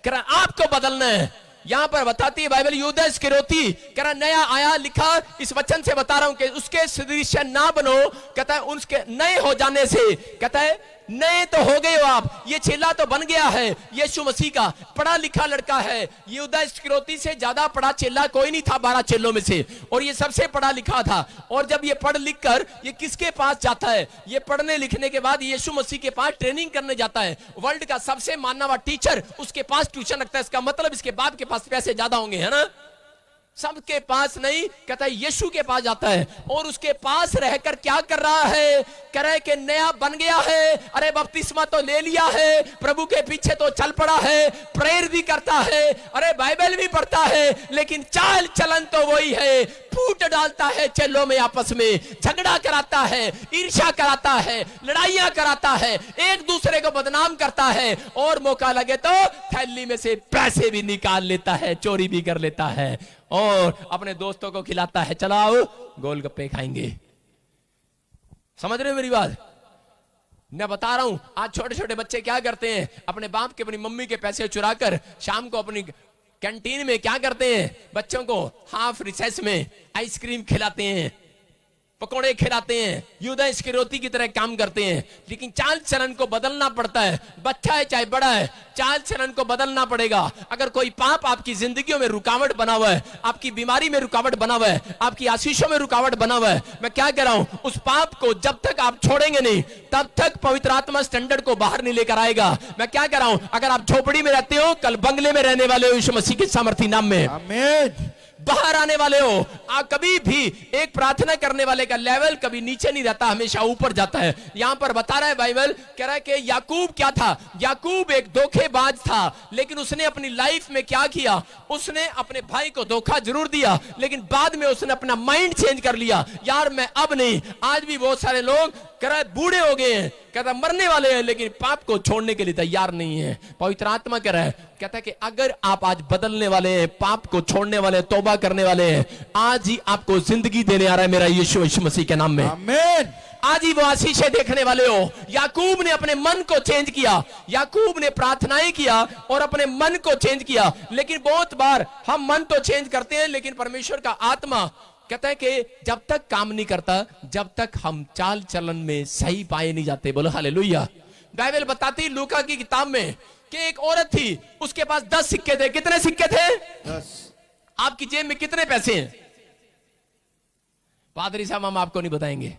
कह रहा आपको बदलना है। यहां पर बताती है बाइबल, यूदा इस्करियोती कह रहा नया आया, लिखा इस वचन से बता रहा हूं कि उसके सदृश ना बनो। कहता है उसके नए हो जाने से, कहता है नए तो हो गए हो आप, ये चेला तो बन गया है यीशु मसीह का, पढ़ा लिखा लड़का है। यूदा इस्करियोती से ज्यादा पढ़ा चेला कोई नहीं था 12 चेलों में से, और ये सबसे पढ़ा लिखा था। और जब ये पढ़ लिख कर ये किसके पास जाता है, ये पढ़ने लिखने के बाद यीशु मसीह के पास ट्रेनिंग करने जाता है। वर्ल्ड का सबसे माना हुआ टीचर उसके पास ट्यूशन रखता है। इसका मतलब इसके बाप के पास पैसे ज्यादा होंगे, है ना? सबके पास नहीं, कहता है यीशु के पास जाता है और उसके पास रहकर क्या कर रहा है, कह रहा है कि नया बन गया है। अरे बपतिस्मा तो ले लिया है, प्रभु के पीछे तो चल पड़ा है, प्रेयर भी करता है, अरे बाइबल भी पढ़ता है, लेकिन चाल चलन तो वही है। फूट डालता है चेलों में, आपस में झगड़ा कराता है, ईर्ष्या कराता है, लड़ाइयां कराता है, एक दूसरे को बदनाम करता है, और मौका लगे तो थैली में से पैसे भी निकाल लेता है, चोरी भी कर लेता है, और अपने दोस्तों को खिलाता है, चलाओ गोलगप्पे खाएंगे। समझ रहे हो मेरी बात? मैं बता रहा हूं आज छोटे छोटे बच्चे क्या करते हैं, अपने बाप के अपनी मम्मी के पैसे चुराकर शाम को अपनी कैंटीन में क्या करते हैं, बच्चों को हाफ रिसेस में आइसक्रीम खिलाते हैं, पकोड़े खिलाते हैं, यूदा इस्करियोती की तरह काम करते हैं। लेकिन चाल चलन को बदलना पड़ता है, बच्चा है चाहे बड़ा है, चाल चलन को बदलना पड़ेगा। अगर कोई पाप आपकी जिंदगियों में रुकावट बना हुआ है, आपकी बीमारी में रुकावट बना हुआ है, आपकी आशीषों में रुकावट बना हुआ है, मैं क्या कह रहा हूं, उस पाप को जब तक आप छोड़ेंगे नहीं तब तक पवित्र आत्मा स्टैंडर्ड को बाहर नहीं लेकर आएगा। मैं क्या कह रहा हूं, अगर आप झोपड़ी में रहते हो, कल बंगले में रहने वाले हो यीशु मसीह के सामर्थी नाम में, आमीन। बाहर आने वाले हो, आप कभी भी एक प्रार्थना करने वाले का लेवल कभी नीचे नहीं रहता, हमेशा ऊपर जाता है। यहां पर बता रहा है बाइबल, कह रहा है कि याकूब क्या था, याकूब एक धोखेबाज था, लेकिन उसने अपनी लाइफ में क्या किया, उसने अपने भाई को धोखा जरूर दिया, लेकिन बाद में उसने अपना माइंड चेंज कर लिया, यार मैं अब नहीं। आज भी बहुत सारे लोग कह रहा है बूढ़े हो गए हैं, कहता मरने वाले हैं, लेकिन पाप को छोड़ने के लिए तैयार नहीं है। पवित्र आत्मा कह रहा है, कहता है कि अगर आप आज बदलने वाले हैं, पाप को छोड़ने वाले, तौबा करने वाले हैं, आज ही आपको जिंदगी देने आ रहा है मेरा यीशु मसीह के नाम में, आमीन। आज ही वो आशीषें देखने वाले हो। याकूब ने अपने मन को चेंज किया, याकूब ने प्रार्थनाएं किया और अपने मन को चेंज किया। लेकिन बहुत बार हम मन तो चेंज करते हैं, लेकिन परमेश्वर का आत्मा कहता है कि जब तक काम नहीं करता, जब तक हम चाल चलन में सही पाए नहीं जाते। बोलो हालेलुया। बाइबल बताती लूका की किताब में कि एक औरत थी, उसके पास 10 सिक्के थे। कितने सिक्के थे? 10। आपकी जेब में कितने पैसे हैं? पादरी साहब हम आपको नहीं बताएंगे।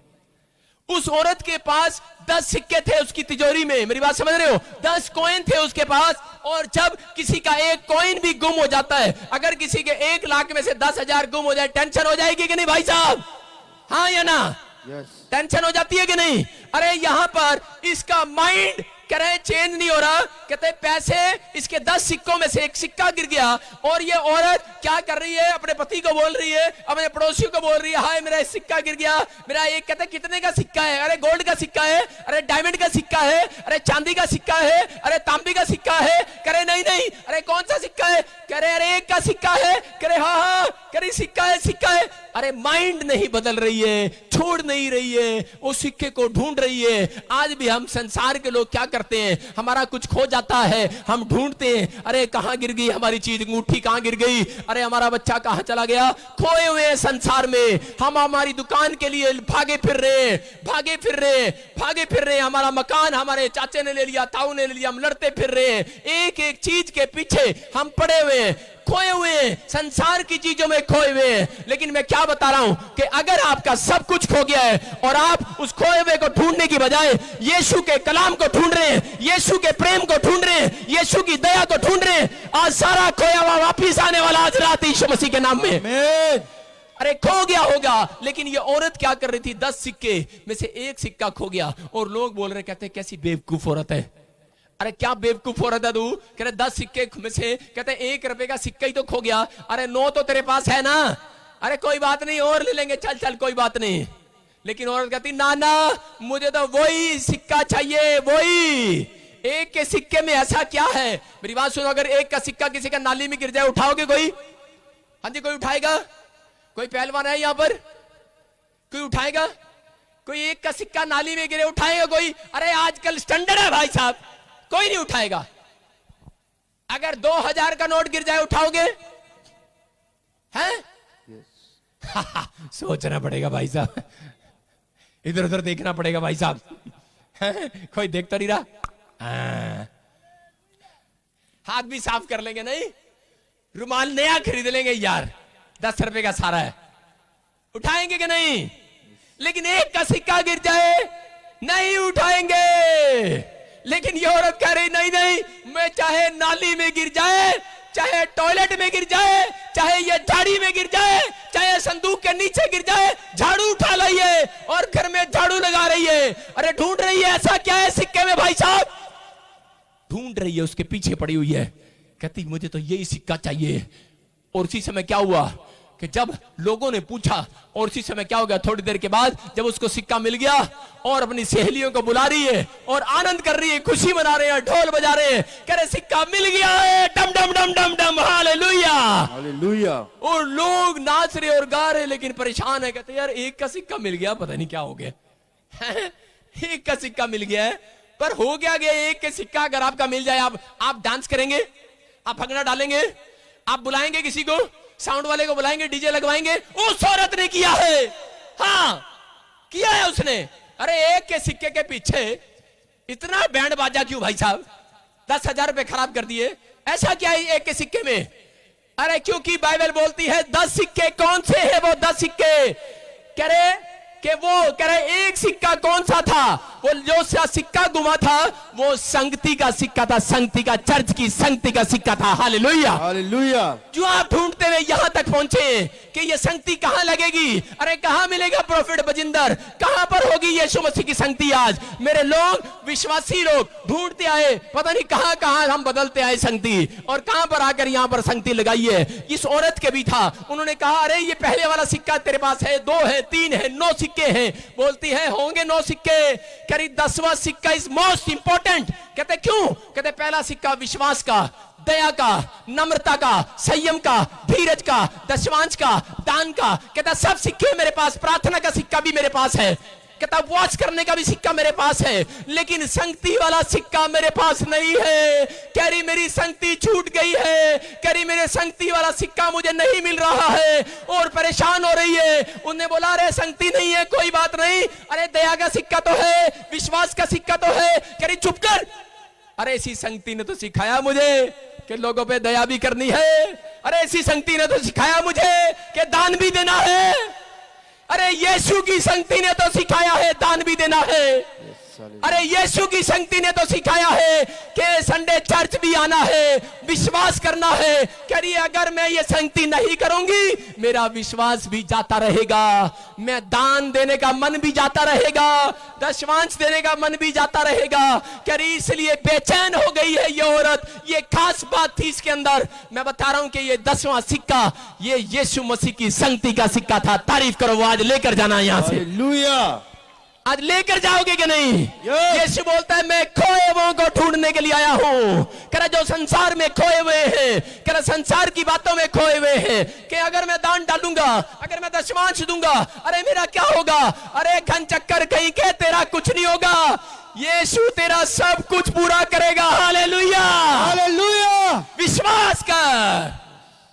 उस औरत के पास 10 सिक्के थे उसकी तिजोरी में, मेरी बात समझ रहे हो? 10 कॉइन थे उसके पास। और जब किसी का एक कॉइन भी गुम हो जाता है, अगर किसी के 1 लाख में से 10,000 गुम हो जाए, टेंशन हो जाएगी कि नहीं भाई साहब? हाँ या ना? टेंशन हो जाती है कि नहीं? अरे यहां पर इसका माइंड कह रहे चेंज नहीं हो रहा। कहते पैसे, इसके 10 सिक्कों में से एक सिक्का गिर गया, और ये औरत क्या कर रही है, अपने पति को बोल रही है, अपने पड़ोसियों को बोल रही है, हाय मेरा सिक्का गिर गया, मेरा एक। कहते कितने का सिक्का है? अरे गोल्ड का सिक्का है, अरे डायमंड का सिक्का है, अरे चांदी का सिक्का है, अरे तांबे का सिक्का है। करे नहीं नहीं, अरे कौन सा सिक्का है? करे अरे एक का सिक्का है। करे हाँ हाँ, करे सिक्का है, सिक्का है। अरे माइंड नहीं बदल रही है, छोड़ नहीं रही है, वो सिक्के को ढूंढ रही है। आज भी हम संसार के लोग क्या करते हैं, हमारा कुछ खो जाता है, हम ढूंढते हैं, अरे कहां गिर गई हमारी चीज, अंगूठी कहां गिर गई, अरे हमारा बच्चा कहां चला गया। खोए हुए हैं संसार में, हम हमारी दुकान के लिए भागे फिर रहे हैं, भागे फिर रहे हैं, भागे फिर रहे हैं। हमारा मकान हमारे चाचे ने ले लिया, ताऊ ने ले लिया, हम लड़ते फिर रहे हैं, एक एक चीज के पीछे हम पड़े हुए हैं, खोए हुए हैं, संसार की चीजों में खोए हुए हैं। लेकिन मैं क्या बता रहा हूं कि अगर आपका सब कुछ खो गया है और आप उस खोए हुए को ढूंढने की बजाय यीशु के कलाम को ढूंढ रहे हैं, यीशु के प्रेम को ढूंढ रहे हैं, यीशु की दया को ढूंढ रहे हैं, आज सारा खोया हुआ वापिस आने वाला आज रात यीशु मसीह के नाम में। अरे खो गया होगा, लेकिन ये औरत क्या कर रही थी, 10 सिक्के में से एक सिक्का खो गया, और लोग बोल रहे, कहते कैसी बेवकूफ औरत है। अरे क्या बेवकूफ औरत है तू? कह रहे 10 सिक्के में से, कहते 1 रुपए का सिक्का ही तो खो गया। अरे 9 तो तेरे पास है ना, अरे कोई बात नहीं और ले लेंगे, चल चल कोई बात नहीं। लेकिन औरत कहती ना ना, मुझे तो वही सिक्का चाहिए, वही। एक के सिक्के में ऐसा क्या है? मेरी बात सुनो, अगर एक का सिक्का किसी का नाली में गिर जाए, उठाओगे कोई? हाँ जी, कोई उठाएगा? कोई पहलवान है यहाँ पर? कोई उठाएगा? कोई एक का सिक्का नाली में गिरे उठाएगा कोई? अरे आजकल स्टैंडर्ड है भाई साहब, कोई नहीं उठाएगा। अगर 2000 का नोट गिर जाए उठाओगे? हैं? सोचना पड़ेगा भाई साहब, इधर उधर देखना पड़ेगा भाई साहब। कोई देख तो नहीं रहा। हाथ भी साफ कर लेंगे, नहीं रुमाल नया खरीद लेंगे यार, 10 रुपए का सारा है, उठाएंगे कि नहीं? लेकिन एक का सिक्का गिर जाए नहीं उठाएंगे। लेकिन ये औरत कह रही नहीं नहीं, मैं चाहे नाली में गिर जाए, चाहे टॉयलेट में गिर जाए, चाहे ये झाड़ी में गिर जाए, चाहे संदूक के नीचे गिर जाए, झाड़ू उठा रही है और घर में झाड़ू लगा रही है। अरे ढूंढ रही है ऐसा क्या है सिक्के में भाई साहब, ढूंढ रही है, उसके पीछे पड़ी हुई है, कहती मुझे तो यही सिक्का चाहिए। और उसी समय क्या हुआ कि जब लोगों ने पूछा, और उसी समय क्या हो गया, थोड़ी देर के बाद जब उसको सिक्का मिल गया और अपनी सहेलियों को बुला रही है और आनंद कर रही है, खुशी मना रहे हैं, ढोल बजा रहे हैं, कह रहे सिक्का मिल गया है, डम डम डम डम डम, हालेलुया हालेलुया। और लोग नाच रहे और गा रहे, लेकिन परेशान है, कहते यार एक का सिक्का मिल गया, पता नहीं क्या हो गया। एक का सिक्का मिल गया है, पर हो गया एक के सिक्का अगर आपका मिल जाए, आप डांस करेंगे, आप भगना डालेंगे, आप बुलाएंगे किसी को, साउंड वाले को बुलाएंगे, डीजे लगवाएंगे? उस औरत ने किया है, हाँ किया है उसने। अरे एक के सिक्के के पीछे इतना बैंड बाजा क्यों भाई साहब? 10,000 रुपए खराब कर दिए, ऐसा क्या है एक के सिक्के में? अरे क्योंकि बाइबल बोलती है 10 सिक्के कौन से हैं? वो 10 सिक्के कह रहे कि वो कह रहे एक सिक्का कौन सा था? वो जो सिक्का गुमा था वो संगति का सिक्का था, संगति का, चर्च की संगति का सिक्का था। Hallelujah hallelujah. जो आप ढूंढते हुए यहां तक पहुंचे कि ये संगति कहां लगेगी, अरे कहां मिलेगा प्रॉफिट बजिंदर, कहां पर होगी यीशु मसीह की संगति? आज मेरे लोग, विश्वासी लोग ढूंढते आए, पता नहीं कहां कहां हम बदलते आए संगति, और कहां पर आकर यहां पर संगति लगाई है। इस औरत के भी था, उन्होंने कहा अरे ये पहले वाला सिक्का तेरे पास है, 2 है, 3 है, 9 सिक्के हैं। बोलती है होंगे 9 सिक्के, करी 10वां सिक्का इज मोस्ट इंपॉर्टेंट। कहते क्यों? कहते पहला सिक्का विश्वास का, दया का, नम्रता का, संयम का, धीरज का, दशमांश का, दान का। कहता सब सिक्के मेरे पास, प्रार्थना का सिक्का भी मेरे पास है, कहता वॉच करने का भी सिक्का मेरे पास है, लेकिन संगति वाला सिक्का मेरे पास नहीं है। कह रही मेरी संगति छूट गई है, कह रही मेरे संगति वाला सिक्का मुझे नहीं मिल रहा है, और परेशान हो रही है। उन्होंने बोला अरे संगति नहीं है कोई बात नहीं, अरे दया का सिक्का तो है, विश्वास का सिक्का तो है। कह रही चुप कर, अरे इसी संगति ने तो सिखाया मुझे कि लोगों पे दया भी करनी है, अरे इसी संगति ने तो सिखाया मुझे कि दान भी देना है, अरे यीशु की संगति ने तो सिखाया है दान भी देना है, अरे यीशु की संगति ने तो सिखाया है कि संडे चर्च भी आना है, विश्वास करना है। कह रही है अगर मैं ये संगति नहीं करूंगी मेरा विश्वास भी जाता रहेगा, मैं दान देने का मन भी जाता रहेगा, दशमांश देने का मन भी जाता रहेगा। कह रही इसलिए बेचैन हो गई है ये औरत। ये खास बात थी इसके अंदर। मैं बता रहा हूं कि ये 10वां सिक्का ये यीशु मसीह की संगति का सिक्का था। तारीफ करो, वो आज लेकर जाना यहां से। हालेलुया। आज लेकर जाओगे कि नहीं? यीशु बोलता है मैं खोए हुओं को ढूंढने के लिए आया हूं। कह जो संसार में खोए हुए हैं, कह संसार की बातों में खोए हुए हैं, कि अगर मैं दान डालूंगा, अगर मैं दशमांश दूंगा, अरे मेरा क्या होगा? अरे घन चक्कर कहीं के तेरा कुछ नहीं होगा, यीशु तेरा सब कुछ पूरा करेगा। Hallelujah hallelujah. विश्वास कर,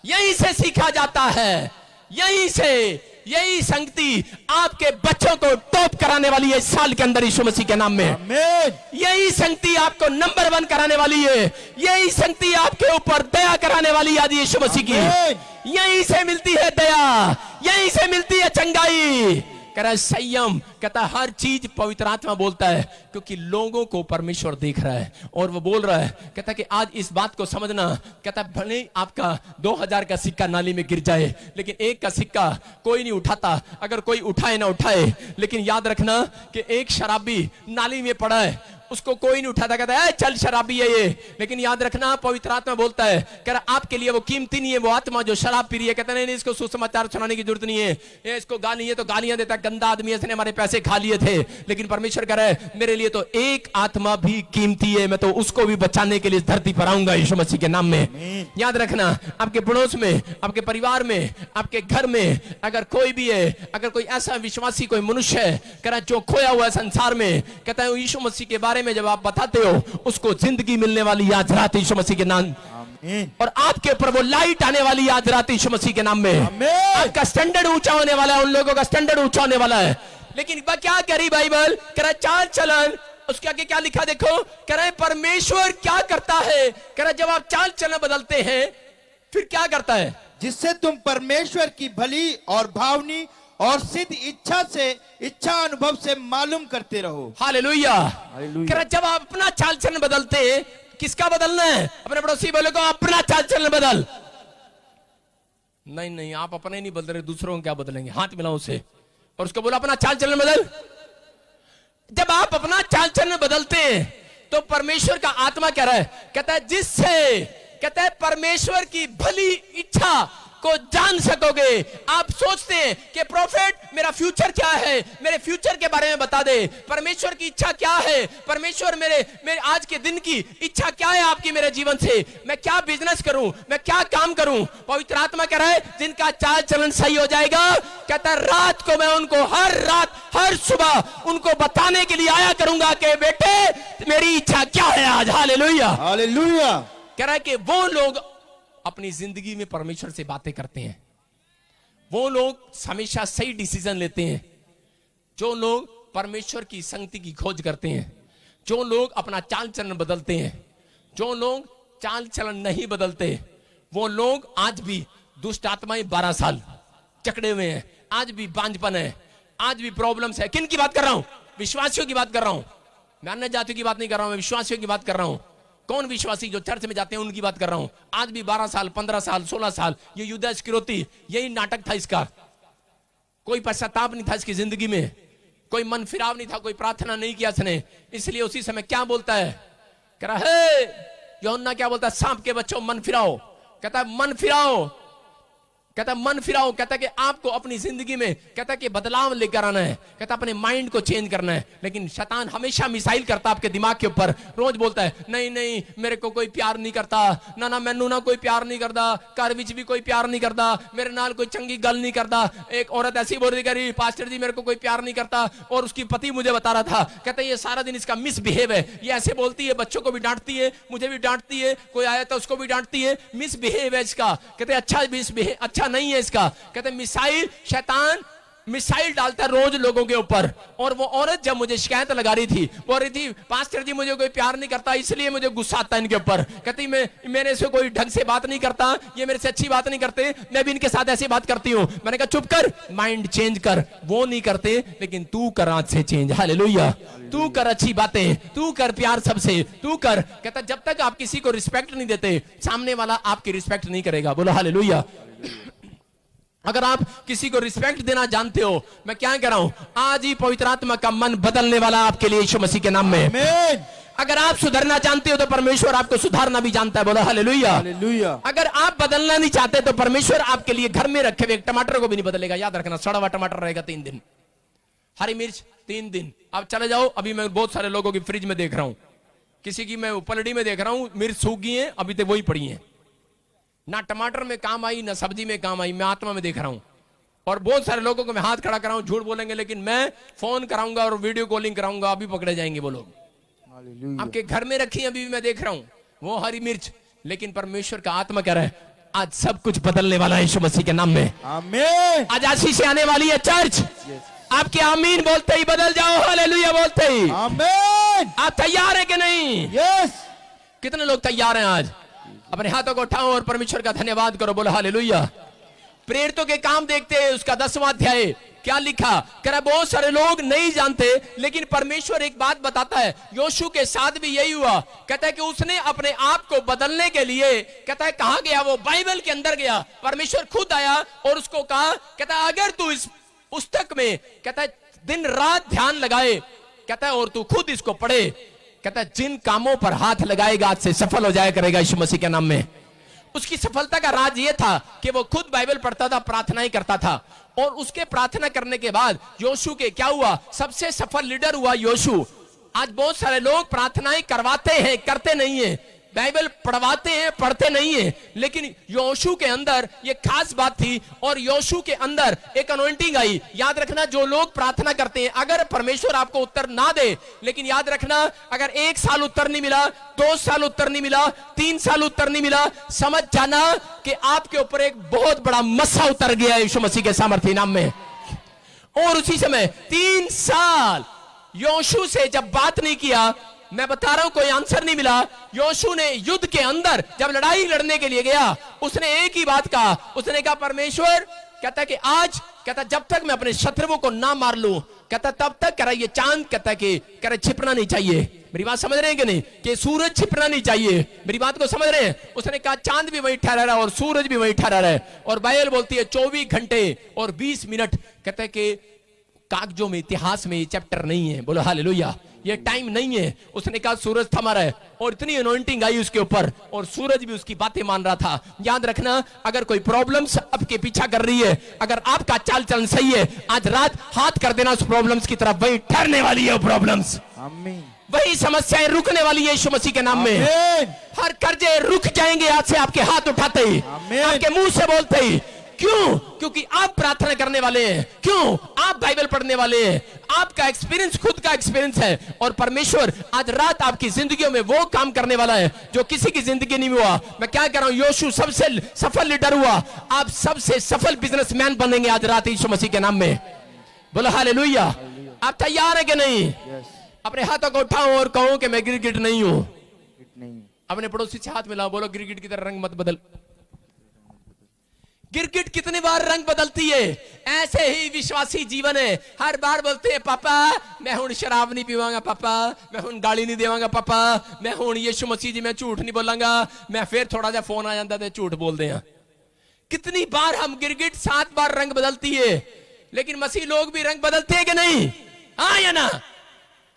यहीं से सीखा जाता है, यहीं से यही संगति आपके बच्चों को टॉप कराने वाली है इस साल के अंदर यीशु मसीह के नाम में। आमीन। यही संगति आपको नंबर 1 कराने वाली है, यही संगति आपके ऊपर दया कराने वाली है यीशु मसीह की। यहीं से मिलती है दया, यहीं से मिलती है चंगाई। कह रहा है संयम, कहता है हर चीज पवित्र आत्मा बोलता है क्योंकि लोगों को परमेश्वर देख रहा है और वो बोल रहा है। कहता है कि आज इस बात को समझना, कहता है भले आपका 2000 का सिक्का नाली में गिर जाए लेकिन एक का सिक्का कोई नहीं उठाता, अगर कोई उठाए ना उठाए, लेकिन याद रखना कि एक शराबी नाली में पड़ा है, उसको कोई नहीं उठाता, कहता है चल शराबी है ये, लेकिन याद रखना पवित्र आत्मा बोलता है, कह रहा आपके लिए वो कीमती नहीं है वो आत्मा जो शराब पी रही है। कहता नहीं इसको सुसमाचार सुनाने की जरूरत नहीं है, ये इसको गाली है तो गालियां देता, गंदा आदमी है, इसने हमारे पैसे खा लिए थे। लेकिन परमेश्वर कह रहा है मेरे लिए तो एक आत्मा भी कीमती है, मैं तो उसको भी बचाने के लिए धरती पर आऊंगा यीशु मसीह के नाम में। याद रखना आपके पड़ोस में, आपके परिवार में, आपके घर में अगर कोई भी है, अगर कोई ऐसा विश्वासी कोई मनुष्य है, कह रहा जो खोया हुआ है संसार में, कहता है यीशु मसीह के बारे में जब आप बताते हो उसको जिंदगी मिलने वाली आज रात यीशु मसीह के नाम। और आपके ऊपर वो लाइट आने वाली है आज रात यीशु मसीह के नाम में। आमीन। आपका स्टैंडर्ड ऊंचा होने वाला है, उन लोगों का स्टैंडर्ड ऊंचा होने वाला है। लेकिन क्या करी बाइबल, कह रहा चाल चलन, उसके आगे क्या लिखा देखो, कह रहा है परमेश्वर क्या करता है, कह रहा जब आप चाल चलन बदलते हैं फिर क्या करता है, जिससे तुम परमेश्वर की भली और भावनी और सिद्ध इच्छा अनुभव से मालूम करते रहो। हालेलुया। हालेलुया। कह रहा जब आप अपना चाल चलन बदलते हैं, किसका बदलना है, अपने पड़ोसी बोले को अपना चाल चलन बदल। नहीं आप अपने नहीं बदल रहे, दूसरों को क्या बदलेंगे, हाथ मिलाओ उसे और उसको बोला अपना चाल चलन बदल। जब आप अपना चाल चलन बदलते हैं तो परमेश्वर का आत्मा कह रहा है, कहता है जिससे, कहता है परमेश्वर की भली इच्छा को जान सकोगे। आप सोचते हैं कि प्रॉफिट मेरा फ्यूचर क्या है, मेरे फ्यूचर के बारे में बता दे, परमेश्वर की इच्छा क्या है, परमेश्वर मेरे आज के दिन की इच्छा क्या है आपकी मेरे जीवन से, मैं क्या बिजनेस करूं, मैं क्या काम करूं। पवित्र आत्मा कह रहा है जिनका चाल चलन सही हो जाएगा, कहता है रात को मैं उनको हर रात हर सुबह उनको बताने के लिए आया करूंगा कि बेटे मेरी इच्छा क्या है आज। हालेलुया। हालेलुया। कह रहा है कि वो लोग अपनी जिंदगी में परमेश्वर से बातें करते हैं, वो लोग हमेशा सही डिसीजन लेते हैं, जो लोग परमेश्वर की संगति की खोज करते हैं, जो लोग अपना चाल चलन बदलते हैं। जो लोग चाल चलन नहीं बदलते वो लोग आज भी दुष्ट आत्माएं 12 साल चकड़े हुए हैं, आज भी बांझपन है, आज भी प्रॉब्लम्स है। किन की बात कर रहा हूं, विश्वासियों की बात कर रहा हूं, मैं अन्य जातियों की बात नहीं कर रहा हूं, मैं विश्वासियों की बात कर रहा हूं। कौन विश्वासी जो चर्च में जाते हैं उनकी बात कर रहा हूं। आज भी 12 साल 15 साल 16 साल ये युद्ध स्क्रोती, यही नाटक था इसका। कोई पश्चाताप नहीं था इसकी जिंदगी में, कोई मन फिराव नहीं था, कोई प्रार्थना नहीं किया इसने। इसलिए उसी समय क्या बोलता है, कह रहा है यूहन्ना क्या बोलता है, सांप के बच्चों मन फिराओ। कहता है मन फिराओ, कहता है मन फिराओ, कहता है कि आपको अपनी जिंदगी में कहता है कि बदलाव लेकर आना है, कहता है अपने माइंड को चेंज करना है। लेकिन शैतान हमेशा मिसाइल करता आपके दिमाग के ऊपर, रोज बोलता है नहीं मेरे को कोई प्यार नहीं करता, ना मैनू ना कोई प्यार नहीं करता, घर विच भी कोई प्यार नहीं करता, मेरे नाल कोई चंगी गल नहीं करता। एक औरत ऐसी बोल रही करी पास्टर जी मेरे को कोई प्यार नहीं करता, और उसकी पति मुझे बता रहा था, कहता है ये सारा दिन इसका मिसबिहेव है, ये ऐसे बोलती है, बच्चों को भी डांटती है, मुझे भी डांटती है, कोई आया तो उसको भी डांटती है, मिसबिहेव है इसका। कहते अच्छा मिसबिहेव अच्छा नहीं है इसका। कहते मिसाइल, शैतान मिसाइल डालता है रोज लोगों के ऊपर। और वो औरत जब मुझे शिकायत लगा रही थी, बोल रही थी पास्टर जी मुझे कोई प्यार नहीं करता, इसलिए मुझे गुस्सा आता है इनके ऊपर। कहती मैं मेरे से कोई ढंग से बात नहीं करता, ये मेरे से अच्छी बात नहीं करते, मैं भी इनके साथ ऐसी बात करती हूँ। मैंने कहा चुप कर, माइंड चेंज कर। वो नहीं करते लेकिन तू कर आज से चेंज। हालेलुया। तू कर अच्छी बातें, तू कर प्यार सबसे, तू कर। कहता जब तक आप किसी को रिस्पेक्ट नहीं देते सामने वाला आपकी रिस्पेक्ट नहीं करेगा। बोलो हालेलुया। अगर आप किसी को रिस्पेक्ट देना जानते हो, मैं क्या कह रहा हूं, आज ही पवित्र आत्मा का मन बदलने वाला आपके लिए यीशु मसीह के नाम में। आमीन। अगर आप सुधरना जानते हो तो परमेश्वर आपको सुधारना भी जानता है। बोलो हालेलुया। हालेलुया। अगर आप बदलना नहीं चाहते तो परमेश्वर आपके लिए घर में रखे हुए एक टमाटर को भी नहीं बदलेगा। याद रखना, सड़ा हुआ टमाटर रहेगा 3 दिन, हरी मिर्च 3 दिन। आप चले जाओ, अभी मैं बहुत सारे लोगों की फ्रिज में देख रहा हूं, किसी की मैं पलड़ी में देख रहा हूं, मिर्च सूख गई है, अभी तक वही पड़ी है, ना टमाटर में काम आई ना सब्जी में काम आई। मैं आत्मा में देख रहा हूं। और बहुत सारे लोगों को मैं हाथ खड़ा कराऊं, झूठ बोलेंगे लेकिन मैं फोन कराऊंगा और वीडियो कॉलिंग कराऊंगा, अभी पकड़े जाएंगे वो लोग। आपके घर में रखी अभी भी मैं देख रहा हूं वो हरी मिर्च। लेकिन परमेश्वर का आत्मा कह रहा है आज सब कुछ बदलने वाला है यीशु मसीह के नाम में। आमीन। आज आशीष आने वाली है चर्च। आपके आमीन बोलते ही बदल जाओ, हालेलुया बोलते ही। आमीन। आप तैयार है कि नहीं? यस। कितने लोग तैयार हैं? आज अपने हाथों को उठाओ और परमेश्वर का धन्यवाद करो। बोलो हालेलुया। प्रेरितों के काम देखते हैं, उसका 10वां अध्याय क्या लिखा, कह रहा बहुत सारे लोग नहीं जानते, लेकिन परमेश्वर एक बात बताता है, योशू के साथ भी यही हुआ। कहता है कि उसने अपने आप को बदलने के लिए, कहता है कहां गया, वो बाइबल के अंदर गया। परमेश्वर खुद आया और उसको कहा, कहता है अगर तू इस पुस्तक में, कहता है दिन रात ध्यान लगाए, कहता है और तू खुद इसको पढ़े, कहता है जिन कामों पर हाथ लगाएगा आज से सफल हो जाया करेगा यीशु मसीह के नाम में। उसकी सफलता का राज ये था कि वो खुद बाइबल पढ़ता था, प्रार्थनाएं करता था, और उसके प्रार्थना करने के बाद योशू के क्या हुआ, सबसे सफल लीडर हुआ योशू। आज बहुत सारे लोग प्रार्थनाएं करवाते हैं, करते नहीं है। बाइबल पढ़वाते हैं, पढ़ते नहीं है, लेकिन योशू के अंदर ये खास बात थी और योशू के अंदर एक अनॉइंटिंग आई। याद रखना, जो लोग प्रार्थना करते हैं, अगर परमेश्वर आपको उत्तर ना दे, लेकिन याद रखना, अगर 1 साल उत्तर नहीं मिला, 2 साल उत्तर नहीं मिला, 3 साल उत्तर नहीं मिला, समझ जाना कि आपके ऊपर एक बहुत बड़ा मस्सा उतर गया है यीशु मसीह के सामर्थ्य नाम में। और उसी समय 3 साल योशू से जब बात नहीं किया, मैं बता रहा हूं कोई आंसर नहीं मिला। योशू ने युद्ध के अंदर जब लड़ाई लड़ने के लिए गया, उसने एक ही बात कहा, उसने कहा परमेश्वर, कहता कि आज, कहता जब तक मैं अपने शत्रुओं को ना मार लूं, कहता तब तक, कह रहा ये चांद, कहता कि कह रहा छिपना नहीं चाहिए। मेरी बात समझ रहे हैं कि नहीं, कि सूरज छिपना नहीं चाहिए। मेरी बात को समझ रहे हैं? उसने कहा चांद भी वहीं ठहरा रहा है और सूरज भी वहीं ठहरा रहा है। और बाइबल बोलती है 24 घंटे और 20 मिनट, कहता है कि कागजों में, इतिहास में ये चैप्टर नहीं है। बोलो हालेलुया, ये टाइम नहीं है। उसने कहा सूरज थमा रहा है, और इतनी अनॉइंटिंग आई उसके ऊपर, और सूरज भी उसकी बातें मान रहा था। याद रखना, अगर कोई प्रॉब्लम्स आपके पीछा कर रही है, अगर आपका चाल चलन सही है, आज रात हाथ कर देना उस प्रॉब्लम्स की तरफ, वही ठहरने वाली है वो प्रॉब्लम्स, आमीन। वही समस्याएं रुकने वाली है यीशु मसीह के नाम में। आमीन। हर कर्जे रुक जाएंगे आज से, आपके हाथ उठाते ही, आमीन। आपके मुंह से बोलते ही। क्यों? क्योंकि आप प्रार्थना करने वाले हैं। क्यों? आप बाइबल पढ़ने वाले हैं। आपका एक्सपीरियंस खुद का एक्सपीरियंस है, और परमेश्वर आज रात आपकी जिंदगियों में वो काम करने वाला है जो किसी की जिंदगी नहीं हुआ। मैं क्या कह रहा हूं, योशू सबसे सफल लीडर हुआ, आप सबसे सफल बिजनेसमैन बनेंगे आज रात यीशु मसीह के नाम में। बोलो हालेलुया। आप तैयार है कि नहीं? यस। अपने हाथों को उठाओ और कहो कि मैं गिरगिट नहीं हूं। नहीं। अपने पड़ोसी से हाथ मिलाओ, बोलो गिरगिट की तरह रंग मत बदल। गिरगिट कितनी बार रंग बदलती है, ऐसे ही विश्वासी जीवन है। हर बार बोलते हैं पापा मैं हुण शराब नहीं पीवांगा, पापा मैं हुण गाली नहीं देवांगा, पापा मैं हुण यीशु मसीह जी मैं झूठ नहीं बोलांगा। मैं फिर थोड़ा जा फोन आ जाता है झूठ बोलते हैं। कितनी बार हम गिरगिट 7 बार रंग बदलती है, लेकिन मसीह लोग भी रंग बदलते हैं कि नहीं? हाँ या ना?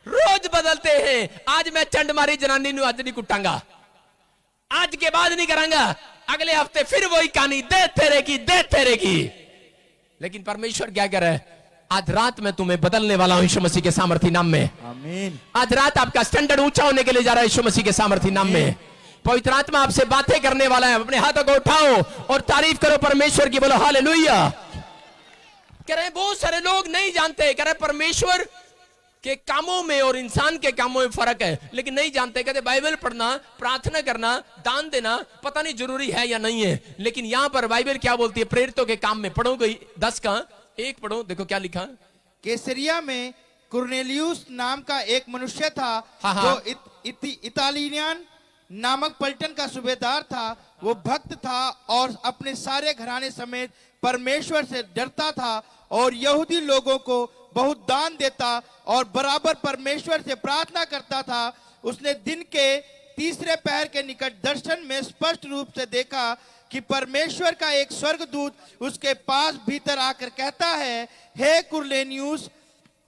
रोज बदलते हैं। आज मैं चंड मारी जनानी नु आज नहीं कुटांगा, आज के बाद नहीं करांगा, अगले हफ्ते फिर वही कहानी देते रहेगी। लेकिन परमेश्वर क्या कह रहा है, आज रात में तुम्हें बदलने वाला हूं यीशु मसीह के सामर्थ्य नाम में। आमीन। आज रात आपका स्टैंडर्ड ऊंचा होने के लिए जा रहा है यीशु मसीह के सामर्थ्य नाम में। पवित्र आत्मा आपसे बातें करने वाला है। अपने हाथों को उठाओ और तारीफ करो परमेश्वर की, बोलो हालेलुया। कह रहे बहुत सारे लोग नहीं जानते, कह रहे परमेश्वर के कामों में और इंसान के कामों में फर्क है, लेकिन नहीं जानते। कहते बाइबल पढ़ना, प्रार्थना करना, दान देना पता नहीं जरूरी है या नहीं है। लेकिन यहां पर बाइबल क्या बोलती है, प्रेरितों के काम में पढ़ो, गई 10 का 1 पढ़ो, देखो क्या लिखा। कैसरिया में कुरनेलियुस नाम का एक मनुष्य था, हाँ। जो इतालियन नामक पलटन का सूबेदार था। वो भक्त था और अपने सारे घराने समेत परमेश्वर से डरता था, और यहूदी लोगों को बहुत दान देता और बराबर परमेश्वर से प्रार्थना करता था। उसने दिन के 3रे पहर के निकट दर्शन में स्पष्ट रूप से देखा कि परमेश्वर का एक स्वर्गदूत उसके पास भीतर आकर कहता है, हे कुरनेलियुस।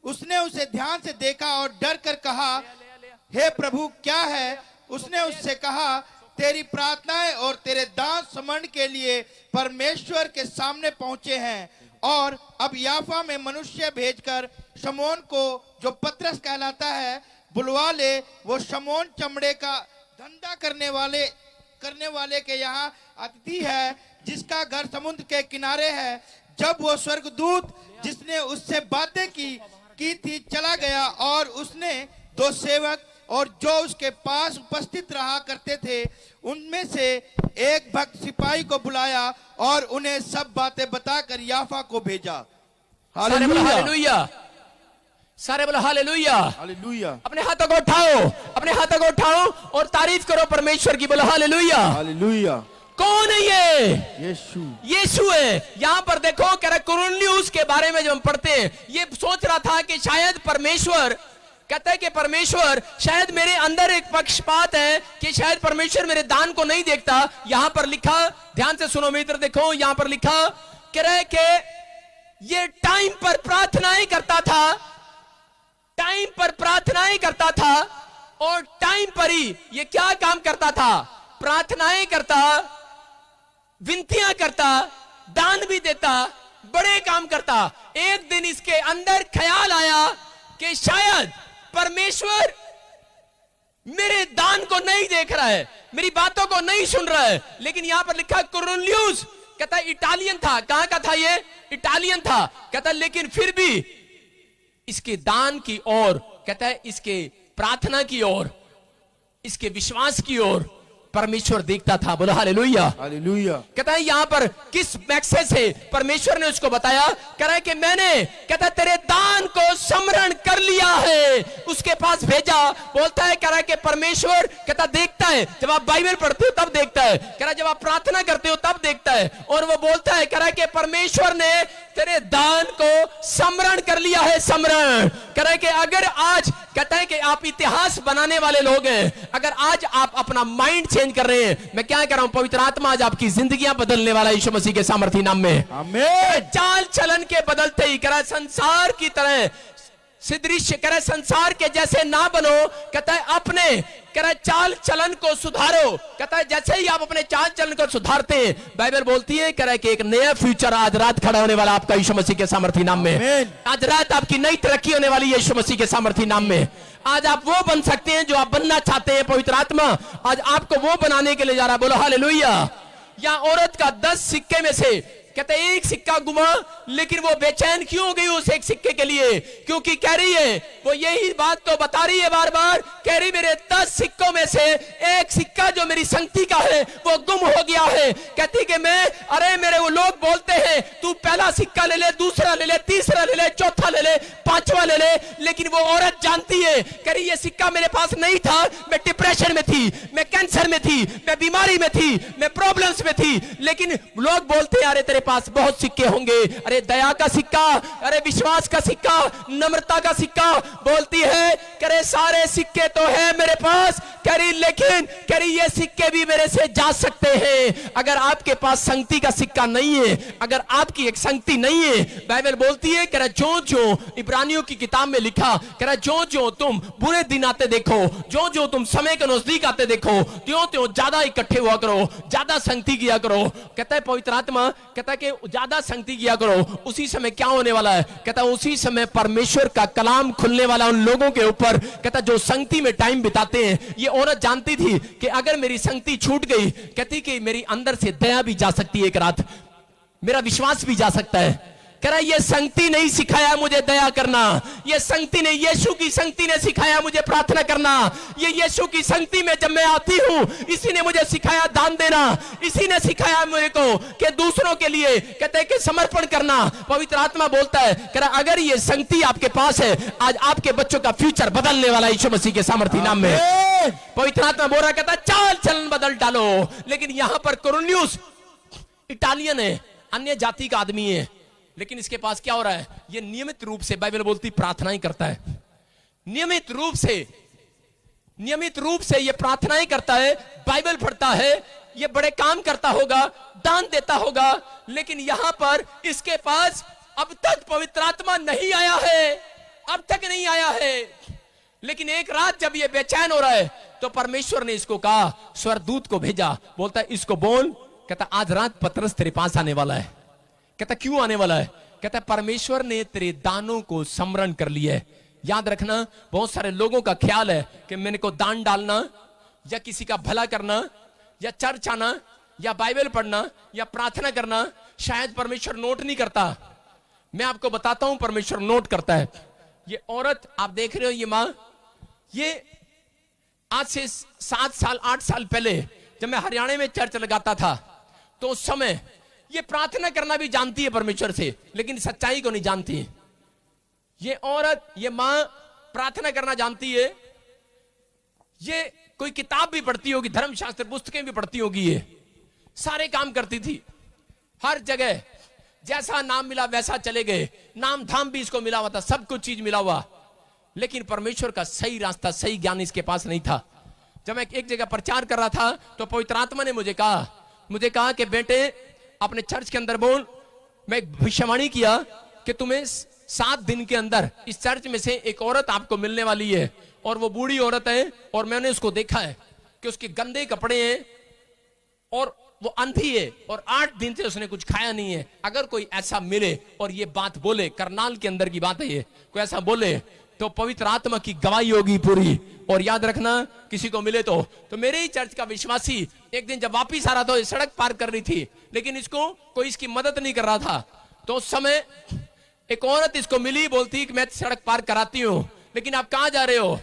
उसने उसे ध्यान से देखा और डर कर कहा, हे प्रभु क्या है? उसने उससे कहा, तेरी प्रार्थनाएं और तेरे दान समरण के लिए परमेश्वर के सामने पहुंचे हैं, और अब याफा में मनुष्य भेजकर शमौन को, जो पतरस कहलाता है, बुलवा ले। वो शमौन चमड़े का धंधा करने वाले के यहाँ अतिथि है, जिसका घर समुद्र के किनारे है। जब वो स्वर्गदूत जिसने उससे बातें की थी चला गया, और उसने 2 सेवक और जो उसके पास उपस्थित रहा करते थे उनमें से एक भक्त सिपाही को बुलाया और उन्हें सब बातें बताकर याफा को भेजा। सारे बोलो हालेलुया, सारे बोलो हालेलुया। हालेलुया। अपने हाथों को उठाओ, अपने हाथों को उठाओ और तारीफ करो परमेश्वर की, बोलो हालेलुया। हालेलुया। कौन है ये? यीशु। यीशु है। यहां पर देखो, कह रहा कुरनेलियुस के बारे में जब हम पढ़ते हैं, ये सोच रहा था कि शायद परमेश्वर, कहता है कि परमेश्वर शायद मेरे अंदर एक पक्षपात है, कि शायद परमेश्वर मेरे दान को नहीं देखता। यहां पर लिखा, ध्यान से सुनो मित्र, देखो यहां पर लिखा, कह रहा है कि ये टाइम पर प्रार्थनाएं करता था, टाइम पर प्रार्थनाएं करता था, और टाइम पर ही ये क्या काम करता था? प्रार्थनाएं करता, विनतियां करता, दान भी देता, बड़े काम करता। एक दिन इसके अंदर ख्याल आया कि शायद परमेश्वर मेरे दान को नहीं देख रहा है, मेरी बातों को नहीं सुन रहा है। लेकिन यहां पर लिखा कुरनेलियुस, कहता है इटालियन था। कहां का था ये? इटालियन था। कहता है लेकिन फिर भी इसके दान की ओर, कहता है इसके प्रार्थना की ओर, इसके विश्वास की ओर परमेश्वर देखता था। बोलो हालेलुया। हालेलुया। कहता है यहां पर किस मैसेज से परमेश्वर ने उसको बताया, कह रहा है कि मैंने, कहता है तेरे दान को स्मरण कर लिया है, उसके पास भेजा। बोलता है, कह रहा है कि परमेश्वर, कहता देखता है जब आप बाइबल पढ़ते हो तब देखता है, कह रहा है जब आप प्रार्थना करते हो तब देखता है। और वो बोलता है, कह रहा है कि परमेश्वर ने तेरे दान को स्मरण कर लिया है। स्मरण कह रहा है कि अगर आज, कहता है कि आप इतिहास बनाने वाले लोग हैं, अगर आज आप अपना माइंड चेंज कर रहे हैं, मैं क्या कह रहा हूं, पवित्र आत्मा आज आपकी जिंदगियां बदलने वाला यीशु मसीह के सामर्थी नाम में। आमीन। चाल चलन के बदलते ही, कह रहा है संसार की तरह सदृश्य, कह रहा है संसार के जैसे ना बनो, कहता है अपने, कह रहा है चाल चलन को सुधारो। कहता है जैसे ही आप अपने चाल चलन को सुधारते हैं, बाइबल बोलती है, कह रहा है कि एक नया फ्यूचर आज रात खड़ा होने वाला आपका यीशु मसीह के सामर्थी नाम में। आमीन। आज रात आपकी नई तरक्की होने वाली है यीशु मसीह के सामर्थी नाम में। आज आप वो बन सकते हैं जो आप बनना चाहते हैं। पवित्र आत्मा आज आपको वो बनाने के लिए जा रहा है। बोलो हालेलुया। या औरत का 10 सिक्के में से, कहते एक सिक्का गुमा, लेकिन वो बेचैन क्यों हो गई उस एक सिक्के के लिए? क्योंकि कह रही है, वो यही बात तो बता रही है बार बार, कह रही मेरे 10 सिक्कों में से एक सिक्का जो मेरी संगति का है वो गुम हो गया है। कहती कि मैं, अरे मेरे वो लोग बोलते हैं तू पहला सिक्का ले ले, दूसरा ले ले, तीसरा ले ले, चौथा ले ले, पांचवा ले ले, लेकिन वो औरत जानती है, कह रही ये सिक्का मेरे पास नहीं था, मैं डिप्रेशन में थी, मैं कैंसर में थी, मैं बीमारी में थी, मैं प्रॉब्लम्स में थी, लेकिन लोग बोलते हैं अरे तेरे पास बहुत सिक्के होंगे, अरे दया का सिक्का, अरे विश्वास का सिक्का, नम्रता का सिक्का। बोलती है, कह रहे सारे सिक्के तो है मेरे पास, कह रही लेकिन, कह रही ये सिक्के भी मेरे से जा सकते हैं अगर आपके पास संगति का सिक्का नहीं है, अगर आपकी एक संगति नहीं है। बाइबल बोलती है, कह रहा जो जो इब्रानियों की किताब में लिखा, कह रहा जो जो तुम बुरे दिन आते देखो, जो जो तुम समय के नजदीक आते देखो, त्यों त्यों ज्यादा इकट्ठे हुआ करो, ज्यादा संगति किया करो। कहता है पवित्र आत्मा, कहता है कि ज्यादा संगति किया करो। उसी समय क्या होने वाला है? कहता है उसी समय परमेश्वर का कलाम खुलने वाला उन लोगों के ऊपर। कहता जो संगति में टाइम बिताते हैं। ये औरत जानती थी कि अगर मेरी संगति छूट गई, कहती कि मेरी अंदर से दया भी जा सकती है, एक रात मेरा विश्वास भी जा सकता है। कह रहा ये संगति नहीं सिखाया मुझे दया करना, ये संगति ने, यीशु की संगति ने सिखाया मुझे प्रार्थना करना। ये यीशु की संगति में जब मैं आती हूं, इसी ने मुझे सिखाया दान देना, इसी ने सिखाया मेरे को कि दूसरों के लिए, कहते हैं कि समर्पण करना। पवित्र आत्मा बोलता है, कह रहा अगर ये संगति आपके पास है, आज आपके बच्चों का फ्यूचर बदलने वाला यीशु मसीह के सामर्थी नाम में। पवित्र आत्मा बोल रहा, कहता चाल चलन बदल डालो। लेकिन यहां पर कुरनेलियुस इटालियन है, अन्य जाति का आदमी है, लेकिन इसके पास क्या हो रहा है? ये नियमित रूप से, बाइबल बोलती प्रार्थनाएं करता है, नियमित रूप से ये प्रार्थनाएं करता है, बाइबल पढ़ता है, ये बड़े काम करता होगा, दान देता होगा, लेकिन यहां पर इसके पास अब तक पवित्र आत्मा नहीं आया है, अब तक नहीं आया है। लेकिन एक रात जब ये बेचैन हो रहा है, तो परमेश्वर ने इसको कहा, स्वर्गदूत को भेजा, बोलता है इसको बोल, कहता आज रात पतरस तेरे पास आने वाला है। कहता क्यों आने वाला है? कहता परमेश्वर ने तेरे दानों को स्मरण कर लिया है। याद रखना, बहुत सारे लोगों का ख्याल है कि मैंने को दान डालना, या किसी का भला करना, या चर्च आना, या बाइबल पढ़ना, या प्रार्थना करना, शायद परमेश्वर नोट नहीं करता। मैं आपको बताता हूं, परमेश्वर नोट करता है। ये औरत आप देख रहे हो, ये मां, ये आज से 7 साल 8 साल पहले जब मैं हरियाणा में चर्च लगाता था, तो उस समय ये प्रार्थना करना भी जानती है परमेश्वर से, लेकिन सच्चाई को नहीं जानती। ये औरत, ये मां प्रार्थना करना जानती है, ये कोई किताब भी पढ़ती होगी, धर्मशास्त्र पुस्तकें भी पढ़ती होगी, ये सारे काम करती थी, हर जगह जैसा नाम मिला वैसा चले गए, नाम धाम भी इसको मिला हुआ था, सब कुछ चीज मिला हुआ, लेकिन परमेश्वर का सही रास्ता, सही ज्ञान इसके पास नहीं था। जब मैं एक जगह प्रचार कर रहा था, तो पवित्र आत्मा ने मुझे कहा कि बेटे अपने चर्च के अंदर बोल। मैं एक भविष्यवाणी किया कि तुम्हें 7 दिन के अंदर इस चर्च में से एक औरत आपको मिलने वाली है, और वो बूढ़ी औरत है, और मैंने उसको देखा है कि उसके गंदे कपड़े हैं, और वो अंधी है, और 8 दिन से उसने कुछ खाया नहीं है। अगर कोई ऐसा मिले और ये बात बोले, करनाल के अंदर की बात है ये, कोई ऐसा बोले, तो पवित्र आत्मा की गवाही होगी पूरी। और याद रखना, किसी को मिले तो मेरे ही चर्च का विश्वासी एक दिन जब वापिस आ रहा था, सड़क पार कर रही थी, लेकिन इसको कोई इसकी मदद नहीं कर रहा था। तो उस समय एक औरत इसको मिली, बोलती कि मैं सड़क पार कराती हूं, लेकिन आप कहां जा रहे हो?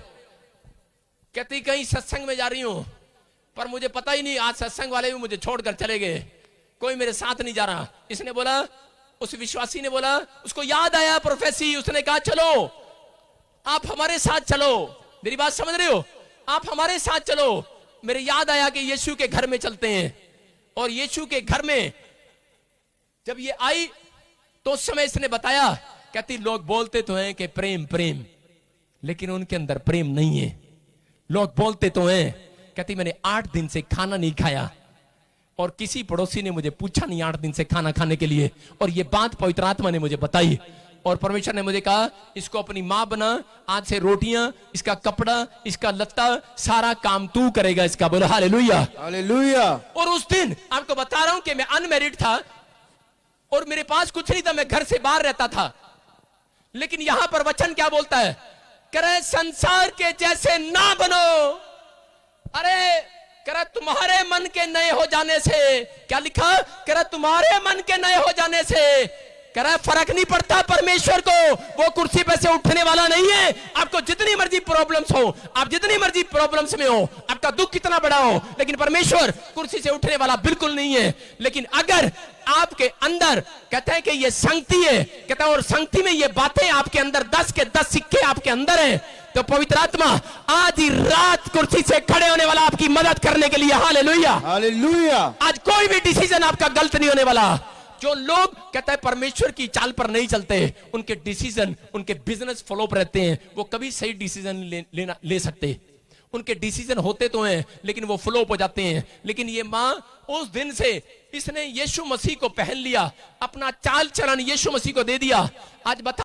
कहती कहीं सत्संग में जा रही हूं, पर मुझे पता ही नहीं, आज सत्संग वाले भी मुझे छोड़कर चले गए, कोई मेरे साथ नहीं जा रहा। इसने बोला, उस विश्वासी ने बोला, उसको याद आया प्रोफेसी, उसने कहा चलो आप हमारे साथ चलो। मेरी बात समझ रहे हो? आप हमारे साथ चलो। मेरे याद आया कि यीशु के घर में चलते हैं। और यीशु के घर में जब ये आई तो उस समय इसने बताया, कहती लोग बोलते तो हैं कि प्रेम प्रेम, लेकिन उनके अंदर प्रेम नहीं है। लोग बोलते तो हैं, कहती मैंने 8 दिन से खाना नहीं खाया, और किसी पड़ोसी ने मुझे पूछा नहीं 8 दिन से खाना खाने के लिए, और ये बात पवित्र आत्मा ने मुझे बताई। और परमेश्वर ने मुझे कहा इसको अपनी मां बना, आज से रोटियां, इसका कपड़ा, इसका लत्ता, सारा काम तू करेगा इसका। बोलो हालेलुया हालेलुया। और उस दिन आपको बता रहा हूं कि मैं अनमैरिड था और मेरे पास कुछ नहीं था, मैं घर से बाहर रहता था, लेकिन यहां पर वचन क्या बोलता है? करे संसार के जैसे ना बनो। अरे करे तुम्हारे मन के नए हो जाने से, क्या लिखा? करे तुम्हारे मन के नए हो जाने से, करे फर्क नहीं पड़ता परमेश्वर को, वो कुर्सी पे से उठने वाला नहीं है। आपको जितनी मर्जी प्रॉब्लम्स हो, आप जितनी मर्जी प्रॉब्लम्स में हो, आपका दुख कितना बड़ा हो, लेकिन परमेश्वर कुर्सी से उठने वाला बिल्कुल नहीं है। लेकिन अगर आपके अंदर, कहते हैं कि ये संगति है, कहता है और संगति में ये बातें आपके अंदर 10 के 10 सिक्के आपके अंदर हैं, तो पवित्र आत्मा आज ही रात कुर्सी से खड़े होने वाला आपकी मदद करने के लिए। Hallelujah hallelujah. आज कोई भी डिसीजन आपका गलत नहीं होने वाला। जो लोग कहता है परमेश्वर की चाल पर नहीं चलते, उनके डिसीजन, उनके बिजनेस फ्लॉप रहते हैं, वो कभी सही डिसीजन ले सकते। उनके डिसीजन होते तो हैं, लेकिन वो फ्लॉप हो जाते हैं। लेकिन ये मां उस दिन से इसने यीशु मसीह को पहन लिया, अपना चाल चलन यीशु मसीह को दे दिया। आज बता